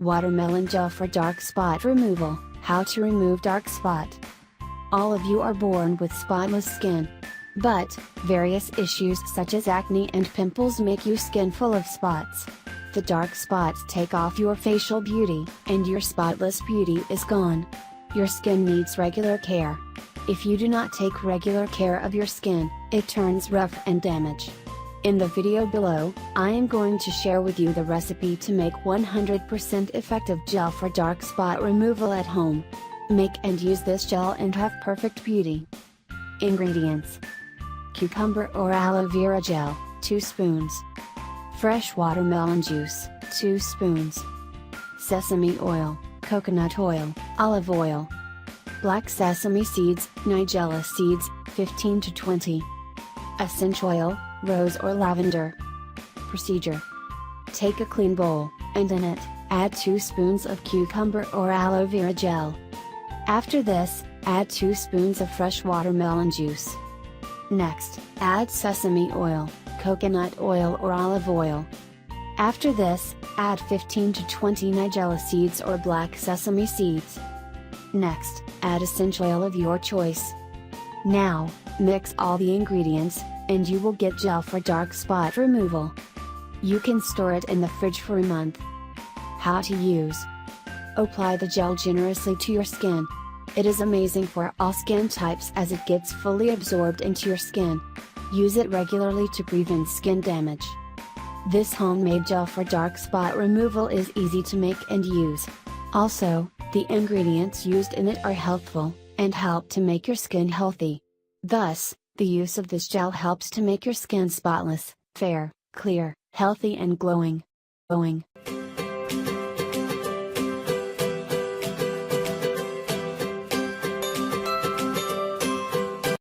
Watermelon gel for dark spot removal. How to remove dark spot. All of you are born with spotless skin. But, various issues such as acne and pimples make your skin full of spots. The dark spots take off your facial beauty, and your spotless beauty is gone. Your skin needs regular care. If you do not take regular care of your skin, it turns rough and damaged. In the video below, I am going to share with you the recipe to make 100% effective gel for dark spot removal at home. Make and use this gel and have perfect beauty. Ingredients: cucumber or aloe vera gel, 2 spoons. Fresh watermelon juice, 2 spoons. Sesame oil, coconut oil, olive oil. Black sesame seeds, nigella seeds, 15 to 20. Essential oil, rose or lavender. Procedure: take a clean bowl, and in it, add 2 spoons of cucumber or aloe vera gel. After this, add 2 spoons of fresh watermelon juice. Next, add sesame oil, coconut oil or olive oil. After this, add 15 to 20 nigella seeds or black sesame seeds. Next, add essential oil of your choice. Now, mix all the ingredients, and you will get gel for dark spot removal. You can store it in the fridge for a month. How to use. Apply the gel generously to your skin. It is amazing for all skin types as it gets fully absorbed into your skin. Use it regularly to prevent skin damage. This homemade gel for dark spot removal is easy to make and use. Also, the ingredients used in it are healthful, and help to make your skin healthy. Thus, the use of this gel helps to make your skin spotless, fair, clear, healthy and glowing.